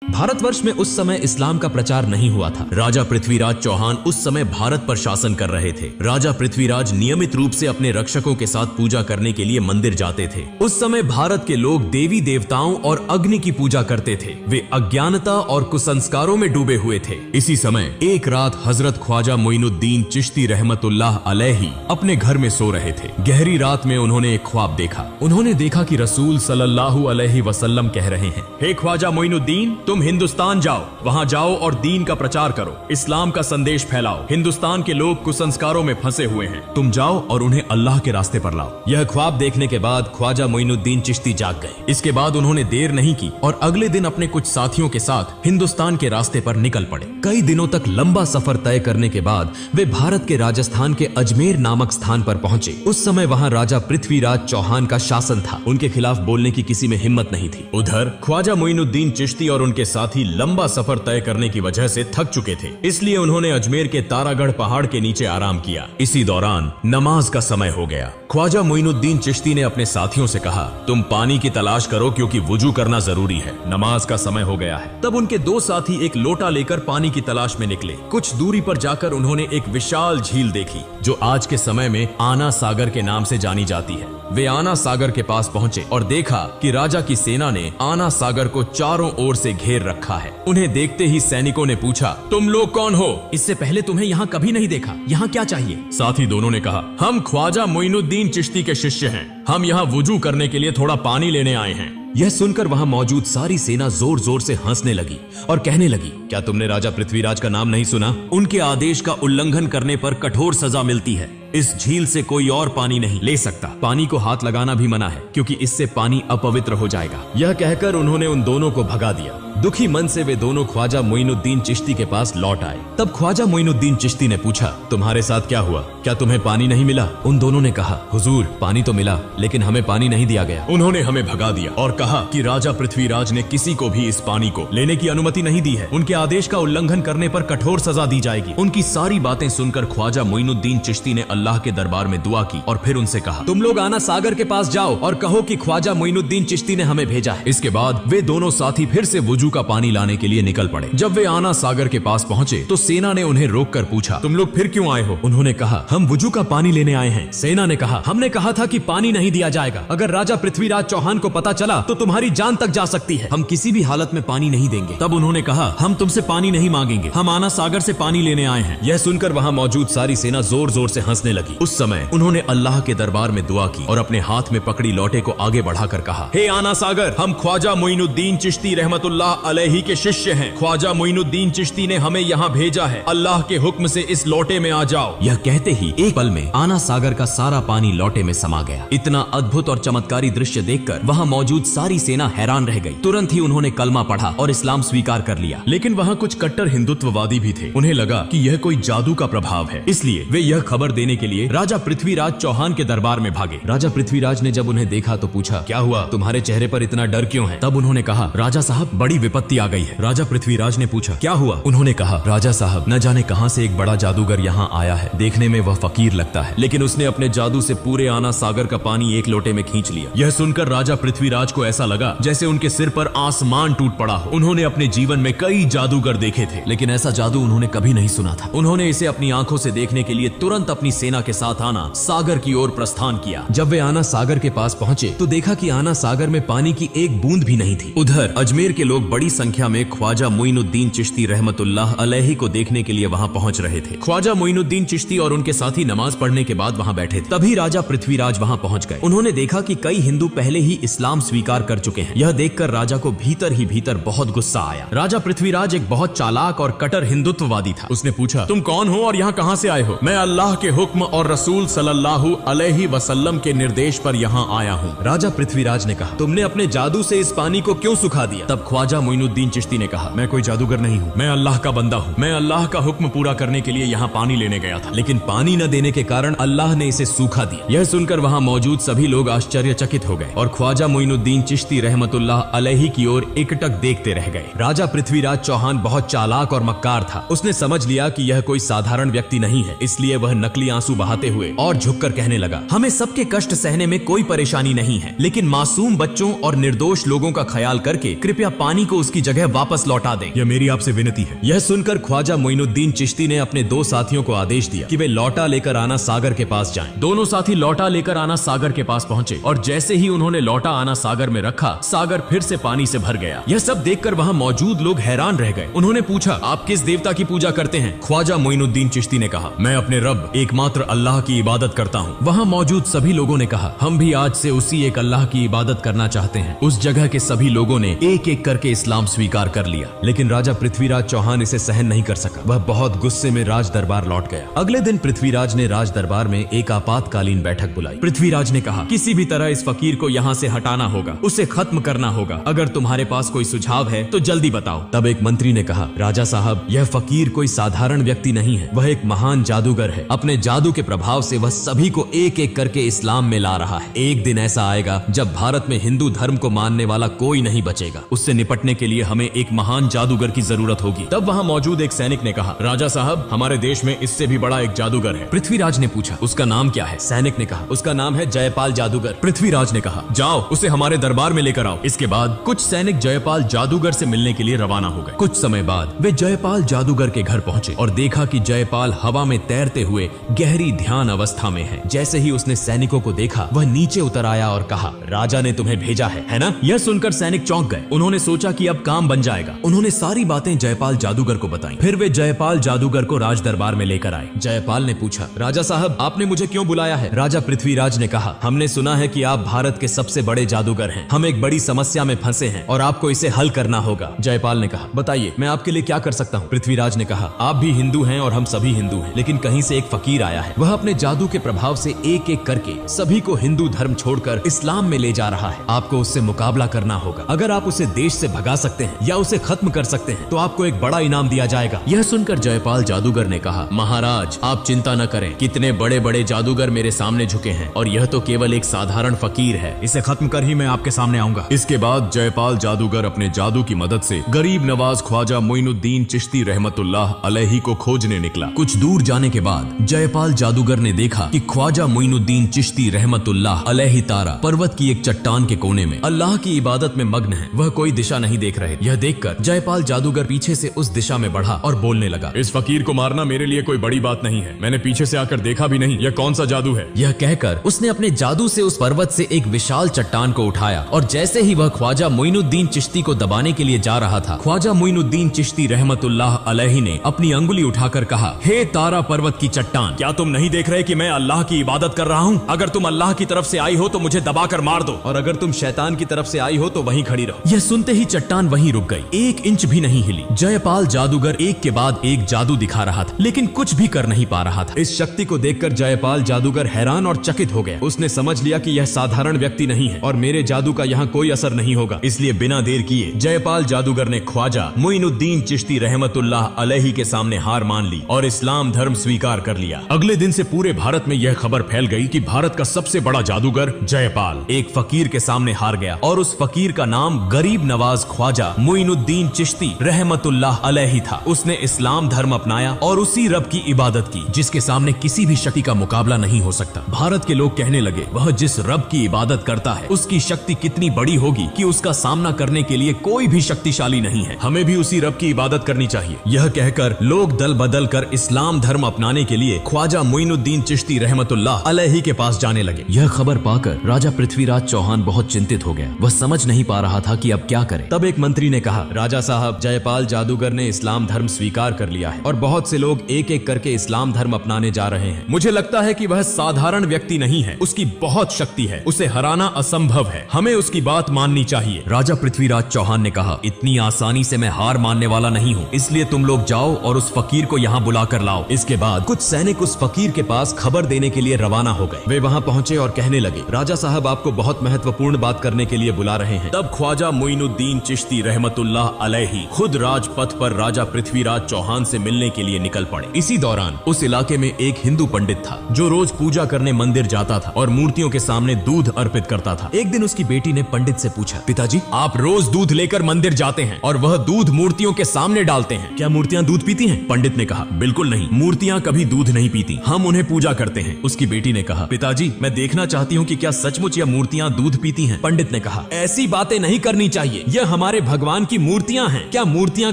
भारतवर्ष में उस समय इस्लाम का प्रचार नहीं हुआ था। राजा पृथ्वीराज चौहान उस समय भारत पर शासन कर रहे थे। राजा पृथ्वीराज नियमित रूप से अपने रक्षकों के साथ पूजा करने के लिए मंदिर जाते थे। उस समय भारत के लोग देवी देवताओं और अग्नि की पूजा करते थे। वे अज्ञानता और कुसंस्कारों में डूबे हुए थे। इसी समय एक रात हजरत ख्वाजा मोइनुद्दीन चिश्ती रहमतुल्लाह अलैहि अपने घर में सो रहे थे। गहरी रात में उन्होंने एक ख्वाब देखा। उन्होंने देखा कि रसूल सल्लल्लाहु अलैहि वसल्लम कह रहे हैं, हे ख्वाजा मोइनुद्दीन, तुम हिंदुस्तान जाओ, वहां जाओ और दीन का प्रचार करो, इस्लाम का संदेश फैलाओ। हिंदुस्तान के लोग कुसंस्कारों में फंसे हुए हैं, तुम जाओ और उन्हें अल्लाह के रास्ते पर लाओ। यह ख्वाब देखने के बाद ख्वाजा मोइनुद्दीन चिश्ती जाग गए। इसके बाद उन्होंने देर नहीं की और अगले दिन अपने कुछ साथियों के साथ हिंदुस्तान के रास्ते पर निकल पड़े। कई दिनों तक लंबा सफर तय करने के बाद वे भारत के राजस्थान के अजमेर नामक स्थान पर पहुंचे। उस समय वहां राजा पृथ्वीराज चौहान का शासन था। उनके खिलाफ बोलने की किसी में हिम्मत नहीं थी। उधर ख्वाजा मोइनुद्दीन चिश्ती और उनके साथी लंबा सफर तय करने की वजह से थक चुके थे, इसलिए उन्होंने अजमेर के तारागढ़ पहाड़ के नीचे आराम किया। इसी दौरान नमाज का समय हो गया। ख्वाजा मोइनुद्दीन चिश्ती ने अपने साथियों से कहा, तुम पानी की तलाश करो क्योंकि वुजू करना जरूरी है, नमाज का समय हो गया है। तब उनके दो साथी एक लोटा लेकर पानी की तलाश में निकले। कुछ दूरी पर जाकर उन्होंने एक विशाल झील देखी जो आज के समय में आना सागर के नाम से जानी जाती है। वे आना सागर के पास पहुंचे और देखा कि राजा की सेना ने आना सागर को चारों ओर से घेर रखा है। उन्हें देखते ही सैनिकों ने पूछा, तुम लोग कौन हो? इससे पहले तुम्हें यहाँ कभी नहीं देखा, यहाँ क्या चाहिए? साथी दोनों ने कहा, हम ख्वाजा मोइनुद्दीन चिश्ती के शिष्य हैं, हम यहाँ वुजू करने के लिए थोड़ा पानी लेने आए हैं। यह सुनकर वहां मौजूद सारी सेना जोर जोर से हंसने लगी और कहने लगी, क्या तुमने राजा पृथ्वीराज का नाम नहीं सुना? उनके आदेश का उल्लंघन करने पर कठोर सजा मिलती है। इस झील से कोई और पानी नहीं ले सकता। पानी को हाथ लगाना भी मना है क्योंकि इससे पानी अपवित्र हो जाएगा। यह कहकर उन्होंने उन दोनों को भगा दिया। दुखी मन से वे दोनों ख्वाजा मोइनुद्दीन चिश्ती के पास लौट आए। तब ख्वाजा मोइनुद्दीन चिश्ती ने पूछा, तुम्हारे साथ क्या हुआ? क्या तुम्हें पानी नहीं मिला? उन दोनों ने कहा, हुजूर, पानी तो मिला लेकिन हमें पानी नहीं दिया गया। उन्होंने हमें भगा दिया और कहा कि राजा पृथ्वीराज ने किसी को भी इस पानी को लेने की अनुमति नहीं दी है। उनके आदेश का उल्लंघन करने पर कठोर सजा दी जाएगी। उनकी सारी बातें सुनकर ख्वाजा मोइनुद्दीन चिश्ती ने अल्लाह के दरबार में दुआ की और फिर उनसे कहा, तुम लोग आना सागर के पास जाओ और कहो कि ख्वाजा मोइनुद्दीन चिश्ती ने हमें भेजा है। इसके बाद वे दोनों साथी फिर से वुजू का पानी लाने के लिए निकल पड़े। जब वे आना सागर के पास पहुंचे तो सेना ने उन्हें रोककर पूछा, तुम लोग फिर क्यों आए हो? उन्होंने कहा, हम वुजू का पानी लेने आए हैं। सेना ने कहा, हमने कहा था कि पानी नहीं दिया जाएगा। अगर राजा पृथ्वीराज चौहान को पता चला तो तुम्हारी जान तक जा सकती है। हम किसी भी हालत में पानी नहीं देंगे। तब उन्होंने कहा, हम तुमसे पानी नहीं मांगेंगे, हम आना सागर से पानी लेने आए हैं। यह सुनकर वहां मौजूद सारी सेना जोर जोर से हंसने लगी। उस समय उन्होंने अल्लाह के दरबार में दुआ की और अपने हाथ में पकड़ी लोटे को आगे बढ़ाकर कहा, हे आना सागर, हम ख्वाजा मोइनुद्दीन चिश्ती रहमतुल्लाह अलैहि के शिष्य हैं। ख्वाजा मोइनुद्दीन चिश्ती ने हमें यहाँ भेजा है। अल्लाह के हुक्म से इस लोटे में आ जाओ। यह कहते ही एक पल में आना सागर का सारा पानी लोटे में समा गया। इतना अद्भुत और चमत्कारी दृश्य देखकर वहाँ मौजूद सारी सेना हैरान रह गई। तुरंत ही उन्होंने कलमा पढ़ा और इस्लाम स्वीकार कर लिया। लेकिन वहाँ कुछ कट्टर हिंदुत्ववादी भी थे। उन्हें लगा कि यह कोई जादू का प्रभाव है, इसलिए वे यह खबर देने के लिए राजा पृथ्वीराज चौहान के दरबार में भागे। राजा पृथ्वीराज ने जब उन्हें देखा तो पूछा, क्या हुआ? तुम्हारे चेहरे पर इतना डर क्यों है? तब उन्होंने कहा, राजा साहब, बड़ी विपत्ति आ गई है। राजा पृथ्वीराज ने पूछा, क्या हुआ? उन्होंने कहा, राजा साहब, न जाने कहां से एक बड़ा जादूगर यहाँ आया है। देखने में वह फकीर लगता है, लेकिन उसने अपने जादू से पूरे आना सागर का पानी एक लोटे में खींच लिया। यह सुनकर राजा पृथ्वीराज को ऐसा लगा जैसे उनके सिर पर आसमान टूट पड़ा हो। उन्होंने अपने जीवन में कई जादूगर देखे थे, लेकिन ऐसा जादू उन्होंने कभी नहीं सुना था। उन्होंने इसे अपनी आंखों से देखने के लिए तुरंत अपनी सेना के साथ आना सागर की ओर प्रस्थान किया। जब वे आना सागर के पास पहुंचे तो देखा कि आना सागर में पानी की एक बूंद भी नहीं थी। उधर अजमेर के लोग बड़ी संख्या में ख्वाजा मोइनुद्दीन चिश्ती रहमतुल्लाह अलैहि को देखने के लिए वहां पहुंच रहे थे। ख्वाजा मोइनुद्दीन चिश्ती और उनके साथी नमाज पढ़ने के बाद वहां बैठे थे। तभी राजा पृथ्वीराज वहां पहुंच गए। उन्होंने देखा कि कई हिंदू पहले ही इस्लाम स्वीकार कर चुके हैं। यह देखकर राजा को भीतर ही भीतर बहुत गुस्सा आया। राजा पृथ्वीराज एक बहुत चालाक और कट्टर हिंदुत्ववादी था। उसने पूछा, तुम कौन हो और यहाँ कहाँ से आए हो? मैं अल्लाह के हुक्म और रसूल सल्लल्लाहु अलैहि वसल्लम के निर्देश पर यहाँ आया हूँ। राजा पृथ्वीराज ने कहा, तुमने अपने जादू से इस पानी को क्यों सुखा दिया? तब ख्वाजा मोइनुद्दीन चिश्ती ने कहा, मैं कोई जादूगर नहीं हूँ, मैं अल्लाह का बंदा हूँ। मैं अल्लाह का हुक्म पूरा करने के लिए यहाँ पानी लेने गया था, लेकिन पानी न देने के कारण अल्लाह ने इसे सूखा दिया। यह सुनकर वहाँ मौजूद सभी लोग आश्चर्यचकित हो गए और ख्वाजा मोइनुद्दीन चिश्ती रहमतुल्लाह अलैहि की ओर एकटक देखते रह गए। राजा पृथ्वीराज चौहान बहुत चालाक और मक्कार था। उसने समझ लिया कि यह कोई साधारण व्यक्ति नहीं है, इसलिए वह नकली आंसू बहाते हुए और झुककर कहने लगा, हमें सबके कष्ट सहने में कोई परेशानी नहीं है, लेकिन मासूम बच्चों और निर्दोष लोगों का ख्याल करके कृपया पानी को को उसकी जगह वापस लौटा दें। यह मेरी आपसे विनती है। यह सुनकर ख्वाजा मोइनुद्दीन चिश्ती ने अपने 2 साथियों को आदेश दिया कि वे लौटा लेकर आना सागर के पास जाएं। दोनों साथी लौटा लेकर आना सागर के पास पहुंचे और जैसे ही उन्होंने लौटा आना सागर में रखा, सागर फिर से पानी से भर गया। यह सब देखकर वहां मौजूद लोग हैरान रह गए। उन्होंने पूछा, आप किस देवता की पूजा करते हैं? ख्वाजा मोइनुद्दीन चिश्ती ने कहा, मैं अपने रब एकमात्र अल्लाह की इबादत करता हूँ। वहाँ मौजूद सभी लोगों ने कहा, हम भी आज से उसी एक अल्लाह की इबादत करना चाहते हैं। उस जगह के सभी लोगों ने एक एक करके इस्लाम स्वीकार कर लिया, लेकिन राजा पृथ्वीराज चौहान इसे सहन नहीं कर सका। वह बहुत गुस्से में राज दरबार लौट गया। अगले दिन पृथ्वीराज ने राज दरबार में एक आपातकालीन बैठक बुलाई। पृथ्वीराज ने कहा, किसी भी तरह इस फकीर को यहाँ से हटाना होगा, उसे खत्म करना होगा। अगर तुम्हारे पास कोई सुझाव है तो जल्दी बताओ। तब एक मंत्री ने कहा, राजा साहब, यह फकीर कोई साधारण व्यक्ति नहीं है, वह एक महान जादूगर है। अपने जादू के प्रभाव से वह सभी को एक एक करके इस्लाम में ला रहा है। एक दिन ऐसा आएगा जब भारत में हिंदू धर्म को मानने वाला कोई नहीं बचेगा। उससे निपटने के लिए हमें एक महान जादूगर की जरूरत होगी। तब वहाँ मौजूद एक सैनिक ने कहा, राजा साहब, हमारे देश में इससे भी बड़ा एक जादूगर है। पृथ्वीराज ने पूछा, उसका नाम क्या है? सैनिक ने कहा, उसका नाम है जयपाल जादूगर। पृथ्वीराज ने कहा, जाओ उसे हमारे दरबार में लेकर आओ। इसके बाद कुछ सैनिक जयपाल जादूगर से मिलने के लिए रवाना हो गए। कुछ समय बाद वे जयपाल जादूगर के घर पहुंचे और देखा कि जयपाल हवा में तैरते हुए गहरी ध्यान अवस्था में है। जैसे ही उसने सैनिकों को देखा, वह नीचे उतर आया और कहा, राजा ने तुम्हें भेजा है ना? यह सुनकर सैनिक चौंक गए। उन्होंने सोचा कि अब काम बन जाएगा। उन्होंने सारी बातें जयपाल जादूगर को बताई। फिर वे जयपाल जादूगर को राज दरबार में लेकर आए। जयपाल ने पूछा, राजा साहब, आपने मुझे क्यों बुलाया है? राजा पृथ्वीराज ने कहा, हमने सुना है कि आप भारत के सबसे बड़े जादूगर हैं। हम एक बड़ी समस्या में फंसे हैं और आपको इसे हल करना होगा। जयपाल ने कहा, बताइए, मैं आपके लिए क्या कर सकता हूँ? पृथ्वीराज ने कहा, आप भी हिंदू हैं और हम सभी हिंदू हैं, लेकिन कहीं से एक फकीर आया है। वह अपने जादू के प्रभाव से एक एक करके सभी को हिंदू धर्म छोड़कर इस्लाम में ले जा रहा है। आपको उससे मुकाबला करना होगा। अगर आप उसे देश से भगा सकते हैं या उसे खत्म कर सकते हैं तो आपको एक बड़ा इनाम दिया जाएगा। यह सुनकर जयपाल जादूगर ने कहा, महाराज, आप चिंता न करें। कितने बड़े बड़े जादूगर मेरे सामने झुके हैं और यह तो केवल एक साधारण फकीर है। इसे खत्म कर ही मैं आपके सामने आऊंगा। इसके बाद जयपाल जादूगर अपने जादू की मदद से गरीब नवाज ख्वाजा मोइनुद्दीन चिश्ती रहमतुल्लाह अलैहि को खोजने निकला। कुछ दूर जाने के बाद जयपाल जादूगर ने देखा कि ख्वाजा मोइनुद्दीन चिश्ती रहमतुल्लाह अलैहि तारा पर्वत की एक चट्टान के कोने में अल्लाह की इबादत में मग्न है। वह कोई दिशा नहीं देख रहे। यह देखकर जयपाल जादूगर पीछे से उस दिशा में बढ़ा और बोलने लगा, इस फकीर को मारना मेरे लिए कोई बड़ी बात नहीं है। मैंने पीछे से आकर देखा भी नहीं। यह कौन सा जादू है? यह कहकर उसने अपने जादू से उस पर्वत से एक विशाल चट्टान को उठाया और जैसे ही वह ख्वाजा मोइनुद्दीन चिश्ती को दबाने के लिए जा रहा था, ख्वाजा मोइनुद्दीन चिश्ती रहमतुल्लाह अलैहि ने अपनी अंगुली उठाकर कहा, हे तारा पर्वत की चट्टान, क्या तुम नहीं देख रहे कि मैं अल्लाह की इबादत कर रहा हूँ? अगर तुम अल्लाह की तरफ से आई हो तो मुझे दबाकर मार दो, और अगर तुम शैतान की तरफ से आई हो तो वहीं खड़ी रहो। यह सुनते ही चट्टान वहीं रुक गई, 1 इंच भी नहीं हिली। जयपाल जादूगर एक के बाद एक जादू दिखा रहा था, लेकिन कुछ भी कर नहीं पा रहा था। इस शक्ति को देखकर जयपाल जादूगर हैरान और चकित हो गया। उसने समझ लिया कि यह साधारण व्यक्ति नहीं है और मेरे जादू का यहाँ कोई असर नहीं होगा। इसलिए बिना देर किए जयपाल जादूगर ने ख्वाजा मोइनुद्दीन चिश्ती रहमतुल्लाह अलैहि के सामने हार मान ली और इस्लाम धर्म स्वीकार कर लिया। अगले दिन से पूरे भारत में यह खबर फैल गई कि भारत का सबसे बड़ा जादूगर जयपाल एक फकीर के सामने हार गया और उस फकीर का नाम गरीब नवाज ख्वाजा मोइनुद्दीन चिश्ती रहमतुल्लाह अलैहि था। उसने इस्लाम धर्म अपनाया और उसी रब की इबादत की जिसके सामने किसी भी शक्ति का मुकाबला नहीं हो सकता। भारत के लोग कहने लगे, वह जिस रब की इबादत करता है उसकी शक्ति कितनी बड़ी होगी कि उसका सामना करने के लिए कोई भी शक्तिशाली नहीं है। हमें भी उसी रब की इबादत करनी चाहिए। यह कहकर लोग दल बदल कर इस्लाम धर्म अपनाने के लिए ख्वाजा मोइनुद्दीन चिश्ती रहमतुल्लाह अलैहि के पास जाने लगे। यह खबर पाकर राजा पृथ्वीराज चौहान बहुत चिंतित हो गया। वह समझ नहीं पा रहा था कि अब क्या करे। तब एक मंत्री ने कहा, राजा साहब, जयपाल जादूगर ने इस्लाम धर्म स्वीकार कर लिया है और बहुत से लोग एक एक करके इस्लाम धर्म अपनाने जा रहे हैं। मुझे लगता है कि वह साधारण व्यक्ति नहीं है, उसकी बहुत शक्ति है, उसे हराना असंभव है। हमें उसकी बात माननी चाहिए। राजा पृथ्वीराज चौहान ने कहा, इतनी आसानी से मैं हार मानने वाला नहीं हूँ, इसलिए तुम लोग जाओ और उस फकीर को यहाँ बुला कर लाओ। इसके बाद कुछ सैनिक उस फकीर के पास खबर देने के लिए रवाना हो गए। वे वहाँ पहुँचे और कहने लगे, राजा साहब आपको बहुत महत्वपूर्ण बात करने के लिए बुला रहे हैं। तब ख्वाजा मोइनुद्दीन चिश्ती रहमतुल्लाह अलैहि खुद राजपथ पर राजा पृथ्वीराज चौहान से मिलने के लिए निकल पड़े। इसी दौरान उस इलाके में एक हिंदू पंडित था जो रोज पूजा करने मंदिर जाता था और मूर्तियों के सामने दूध अर्पित करता था। एक दिन उसकी बेटी ने पंडित से पूछा, पिताजी, आप रोज दूध लेकर मंदिर जाते हैं और वह दूध मूर्तियों के सामने डालते हैं, क्या मूर्तियाँ दूध पीती हैं? पंडित ने कहा, बिल्कुल नहीं, मूर्तियाँ कभी दूध नहीं पीती, हम उन्हें पूजा करते हैं। उसकी बेटी ने कहा, पिताजी, मैं देखना चाहती हूँ कि क्या सचमुच यह मूर्तियाँ दूध पीती हैं? पंडित ने कहा, ऐसी बातें नहीं करनी चाहिए, यह हमारे हमारे भगवान की मूर्तियां हैं। क्या मूर्तियां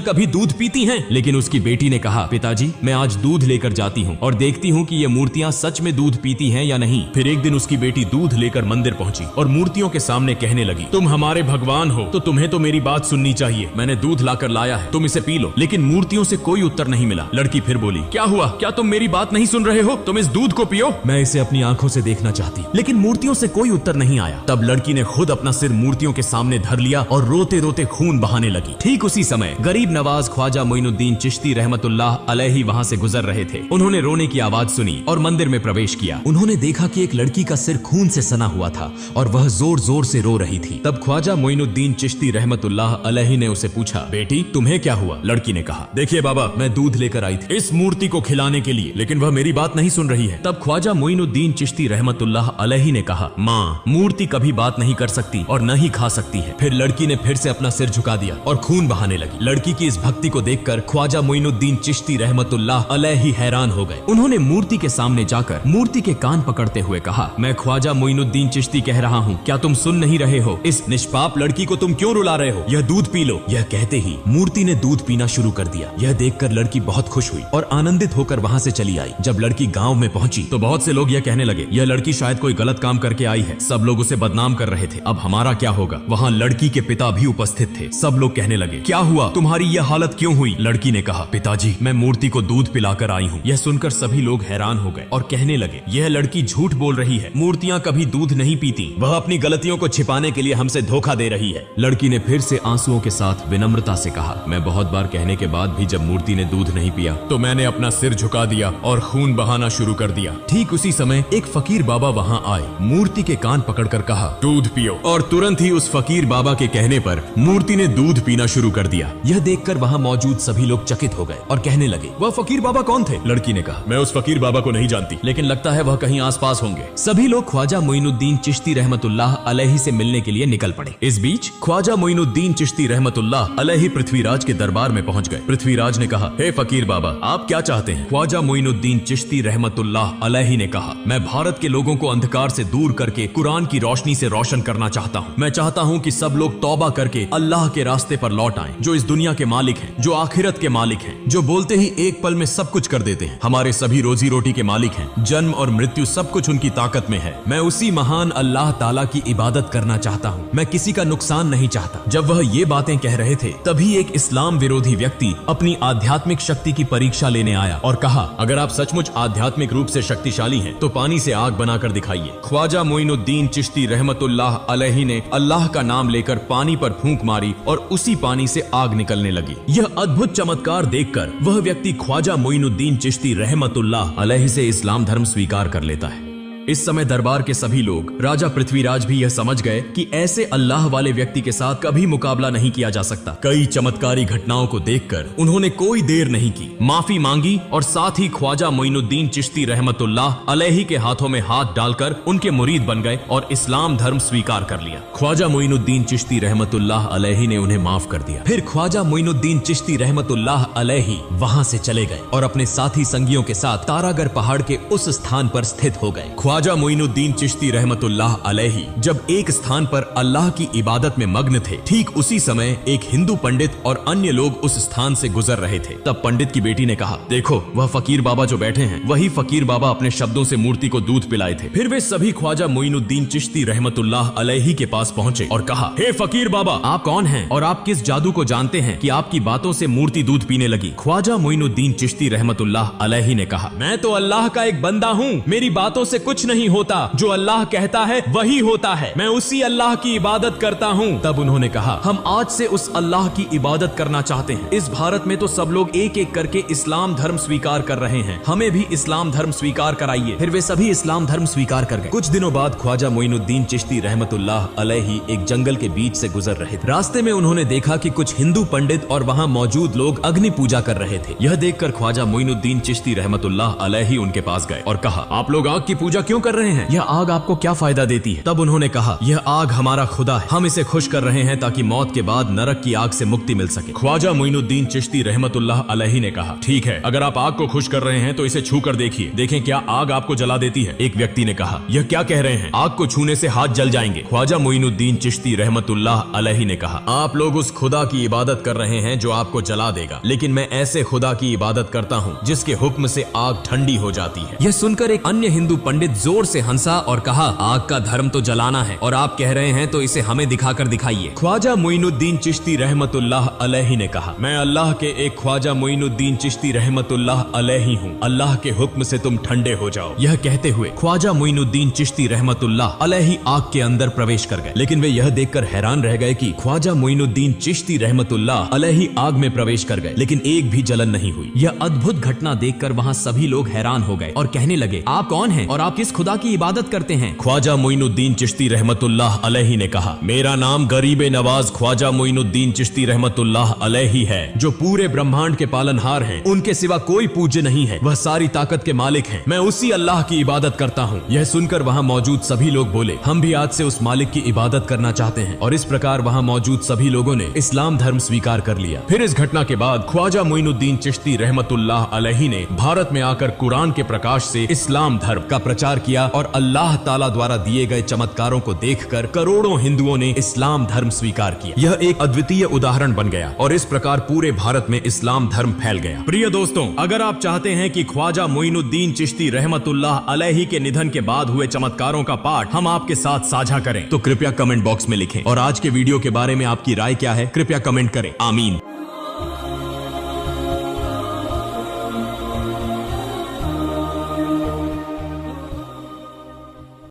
कभी दूध पीती हैं? लेकिन उसकी बेटी ने कहा, पिताजी मैं आज दूध लेकर जाती हूँ और देखती हूँ कि ये मूर्तियां सच में दूध पीती हैं या नहीं। फिर एक दिन उसकी बेटी दूध लेकर मंदिर पहुंची और मूर्तियों के सामने कहने लगी, तुम हमारे भगवान हो तो तुम्हें तो मेरी बात सुननी चाहिए। मैंने दूध लाकर लाया है, तुम इसे पी लो। लेकिन मूर्तियों से कोई उत्तर नहीं मिला। लड़की फिर बोली, क्या हुआ? क्या तुम मेरी बात नहीं सुन रहे हो? तुम इस दूध को पियो, मैं इसे अपनी आंखों से देखना चाहती। लेकिन मूर्तियों से कोई उत्तर नहीं आया। तब लड़की ने खुद अपना सिर मूर्तियों के सामने धर लिया और रोते रोते खून बहाने लगी। ठीक उसी समय गरीब नवाज ख्वाजा मोइनुद्दीन चिश्ती रहमतुल्लाह अलैहि वहां से गुजर रहे थे। उन्होंने रोने की आवाज सुनी और मंदिर में प्रवेश किया। उन्होंने देखा कि एक लड़की का सिर खून से सना हुआ था और वह जोर जोर से रो रही थी। तब ख्वाजा मोइनुद्दीन चिश्ती रहमतुल्लाह अलैहि ने उसे पूछा, बेटी तुम्हें क्या हुआ? लड़की ने कहा, देखिए बाबा, मैं दूध लेकर आई थी इस मूर्ति को खिलाने के लिए, लेकिन वह मेरी बात नहीं सुन रही है। तब ख्वाजा मोइनुद्दीन चिश्ती रहमतुल्लाह अलैहि ने कहा, माँ, मूर्ति कभी बात नहीं कर सकती और न ही खा सकती है। फिर लड़की ने फिर से अपना सिर झुका दिया और खून बहाने लगी। लड़की की इस भक्ति को देखकर ख्वाजा मोइनुद्दीन चिश्ती रहमतुल्लाह अलैहि हैरान हो गए। उन्होंने मूर्ति के सामने जाकर मूर्ति के कान पकड़ते हुए कहा, मैं ख्वाजा मोइनुद्दीन चिश्ती कह रहा हूँ, क्या तुम सुन नहीं रहे हो? इस निष्पाप लड़की को तुम क्यों रुला रहे हो? यह दूध पी लो। यह कहते ही मूर्ति ने दूध पीना शुरू कर दिया। यह देखकर लड़की बहुत खुश हुई और आनंदित होकर वहाँ से चली आई। जब लड़की गाँव में पहुंची तो बहुत से लोग यह कहने लगे, यह लड़की शायद कोई गलत काम करके आई है। सब लोग उसे बदनाम कर रहे थे। अब हमारा क्या होगा? वहाँ लड़की के पिता भी उपस्थित थे। सब लोग कहने लगे, क्या हुआ? तुम्हारी यह हालत क्यों हुई? लड़की ने कहा, पिताजी मैं मूर्ति को दूध पिलाकर आई हूँ। यह सुनकर सभी लोग हैरान हो गए और कहने लगे, यह लड़की झूठ बोल रही है, मूर्तियाँ कभी दूध नहीं पीती। वह अपनी गलतियों को छिपाने के लिए हमसे धोखा दे रही है। लड़की ने फिर से आंसुओं के साथ विनम्रता से कहा, मैं बहुत बार कहने के बाद भी जब मूर्ति ने दूध नहीं पिया तो मैंने अपना सिर झुका दिया और खून बहाना शुरू कर दिया। ठीक उसी समय एक फकीर बाबा वहाँ आए, मूर्ति के कान पकड़कर कहा, दूध पियो। और तुरंत ही उस फकीर बाबा के कहने पर मूर्ति ने दूध पीना शुरू कर दिया। यह देखकर वहाँ मौजूद सभी लोग चकित हो गए और कहने लगे, वह फकीर बाबा कौन थे? लड़की ने कहा, मैं उस फकीर बाबा को नहीं जानती, लेकिन लगता है वह कहीं आसपास होंगे। सभी लोग ख्वाजा मोइनुद्दीन चिश्ती रहमतुल्लाह अलैहि से मिलने के लिए निकल पड़े। इस बीच ख्वाजा मोइनुद्दीन चिश्ती रहमतुल्लाह अलैहि पृथ्वीराज के दरबार में पहुंच गए। पृथ्वीराज ने कहा, हे फकीर बाबा, आप क्या चाहते हैं? ख्वाजा मोइनुद्दीन चिश्ती रहमतुल्लाह अलैहि ने कहा, मैं भारत के लोगों को अंधकार से दूर करके कुरान की रोशनी से रोशन करना चाहता हूँ। मैं चाहता हूँ कि सब लोग तौबा करके अल्लाह के रास्ते पर लौट आएं, जो इस दुनिया के मालिक हैं, जो आखिरत के मालिक हैं, जो बोलते ही एक पल में सब कुछ कर देते हैं। हमारे सभी रोजी रोटी के मालिक हैं। जन्म और मृत्यु सब कुछ उनकी ताकत में है। मैं उसी महान अल्लाह ताला की इबादत करना चाहता हूँ। मैं किसी का नुकसान नहीं चाहता। जब वह ये बातें कह रहे थे तभी एक इस्लाम विरोधी व्यक्ति अपनी आध्यात्मिक शक्ति की परीक्षा लेने आया और कहा, अगर आप सचमुच आध्यात्मिक रूप से शक्तिशाली हैं तो पानी से आग बनाकर दिखाइए। ख्वाजा मोइनुद्दीन चिश्ती रहमतुल्लाह अलैहि ने अल्लाह का नाम लेकर पानी पर फूंक मारी और उसी पानी से आग निकलने लगी। यह अद्भुत चमत्कार देखकर वह व्यक्ति ख्वाजा मोइनुद्दीन चिश्ती रहमतुल्लाह अलैहि से इस्लाम धर्म स्वीकार कर लेता है। इस समय दरबार के सभी लोग, राजा पृथ्वीराज भी यह समझ गए कि ऐसे अल्लाह वाले व्यक्ति के साथ कभी मुकाबला नहीं किया जा सकता। कई चमत्कारी घटनाओं को देखकर उन्होंने कोई देर नहीं की, माफी मांगी और साथ ही ख्वाजा मोइनुद्दीन चिश्ती रहमतुल्लाह अलैहि के हाथों में हाथ डालकर उनके मुरीद बन गए और इस्लाम धर्म स्वीकार कर लिया। ख्वाजा मोइनुद्दीन चिश्ती रहमतुल्लाह अलैहि ने उन्हें माफ कर दिया। फिर ख्वाजा मोइनुद्दीन चिश्ती रहमतुल्लाह अलैहि वहां से चले गए और अपने साथी संगियों के साथ तारागढ़ पहाड़ के उस स्थान पर स्थित हो गए। ख्वाजा मोइनुद्दीन चिश्ती रहमतुल्लाह अलैहि जब एक स्थान पर अल्लाह की इबादत में मग्न थे, ठीक उसी समय एक हिंदू पंडित और अन्य लोग उस स्थान से गुजर रहे थे। तब पंडित की बेटी ने कहा, देखो वह फकीर बाबा जो बैठे हैं, वही फकीर बाबा अपने शब्दों से मूर्ति को दूध पिलाए थे। फिर वे सभी ख्वाजा मोइनुद्दीन चिश्ती रहमतुल्लाह अलैहि के पास पहुंचे और कहा, हे फकीर बाबा, आप कौन हैं और आप किस जादू को जानते हैं कि आपकी बातों से मूर्ति दूध पीने लगी? ख्वाजा मोइनुद्दीन चिश्ती रहमतुल्लाह अलैहि ने कहा, मैं तो अल्लाह का एक बंदा हूँ, मेरी बातों से कुछ नहीं होता, जो अल्लाह कहता है वही होता है, मैं उसी अल्लाह की इबादत करता हूँ। तब उन्होंने कहा, हम आज से उस अल्लाह की इबादत करना चाहते हैं। इस भारत में तो सब लोग एक एक करके इस्लाम धर्म स्वीकार कर रहे हैं, हमें भी इस्लाम धर्म स्वीकार कराइए। फिर वे सभी इस्लाम धर्म स्वीकार कर गए। कुछ दिनों बाद ख्वाजा मोइनुद्दीन चिश्ती रहमतुल्लाह अलैहि एक जंगल के बीच से गुजर रहे थे। रास्ते में उन्होंने देखा कि कुछ हिंदू पंडित और वहाँ मौजूद लोग अग्नि पूजा कर रहे थे। यह देखकर ख्वाजा मोइनुद्दीन चिश्ती रहमतुल्लाह अलैहि उनके पास गए और कहा, आप लोग आग की पूजा क्यों क्यों कर रहे हैं? यह आग आपको क्या फायदा देती है? तब उन्होंने कहा, यह आग हमारा खुदा है, हम इसे खुश कर रहे हैं ताकि मौत के बाद नरक की आग से मुक्ति मिल सके। ख्वाजा मोइनुद्दीन चिश्ती रहमतुल्लाह अलैहि ने कहा, ठीक है, अगर आप आग को खुश कर रहे हैं तो इसे छू कर देखिए, देखें क्या आग आपको जला देती है। एक व्यक्ति ने कहा, यह क्या कह रहे हैं, आग को छूने से हाथ जल जाएंगे। ख्वाजा मोइनुद्दीन चिश्ती रहमतुल्लाह अलैहि ने कहा, आप लोग उस खुदा की इबादत कर रहे हैं जो आपको जला देगा, लेकिन मैं ऐसे खुदा की इबादत करता हूँ जिसके हुक्म से आग ठंडी हो जाती है। यह सुनकर एक अन्य हिंदू पंडित जोर से हंसा और कहा, आग का धर्म तो जलाना है और आप कह रहे हैं तो इसे हमें दिखाकर दिखाइए। ख्वाजा मोइनुद्दीन चिश्ती रहमतुल्लाह अलैहि ने कहा, मैं अल्लाह के एक ख्वाजा मोइनुद्दीन चिश्ती रहमतुल्लाह अलैहि हूँ, अल्लाह के हुक्म से तुम ठंडे हो जाओ। यह कहते हुए ख्वाजा मोइनुद्दीन चिश्ती रहमतुल्लाह अलैहि आग के अंदर प्रवेश कर गए, लेकिन वे यह देखकर हैरान रह गए कि ख्वाजा मोइनुद्दीन चिश्ती रहमतुल्लाह अलैहि आग में प्रवेश कर गए, लेकिन एक भी जलन नहीं हुई। यह अद्भुत घटना देखकर वहाँ सभी लोग हैरान हो गए और कहने लगे, आप कौन हैं और आप किस खुदा की इबादत करते हैं? ख्वाजा मोइनुद्दीन चिश्ती रहमतुल्लाह अलैहि ने कहा, मेरा नाम गरीबे नवाज ख्वाजा मोइनुद्दीन चिश्ती रहमतुल्लाह अलैहि है, जो पूरे ब्रह्मांड के पालनहार हैं, उनके सिवा कोई पूज्य नहीं है, वह सारी ताकत के मालिक हैं, मैं उसी अल्लाह की इबादत करता हूँ। यह सुनकर वहाँ मौजूद सभी लोग बोले, हम भी आज से उस मालिक की इबादत करना चाहते हैं, और इस प्रकार वहाँ मौजूद सभी लोगों ने इस्लाम धर्म स्वीकार कर लिया। फिर इस घटना के बाद ख्वाजा मोइनुद्दीन चिश्ती रहमतुल्लाह अलैहि ने भारत में आकर कुरान के प्रकाश से इस्लाम धर्म का प्रचार किया और अल्लाह ताला द्वारा दिए गए चमत्कारों को देखकर करोड़ों हिंदुओं ने इस्लाम धर्म स्वीकार किया। यह एक अद्वितीय उदाहरण बन गया और इस प्रकार पूरे भारत में इस्लाम धर्म फैल गया। प्रिय दोस्तों, अगर आप चाहते हैं कि ख्वाजा मोइनुद्दीन चिश्ती रहमतुल्लाह अलैहि के निधन के बाद हुए चमत्कारों का पाठ हम आपके साथ साझा करें, तो कृपया कमेंट बॉक्स में लिखें और आज के वीडियो के बारे में आपकी राय क्या है कृपया कमेंट करें। आमीन।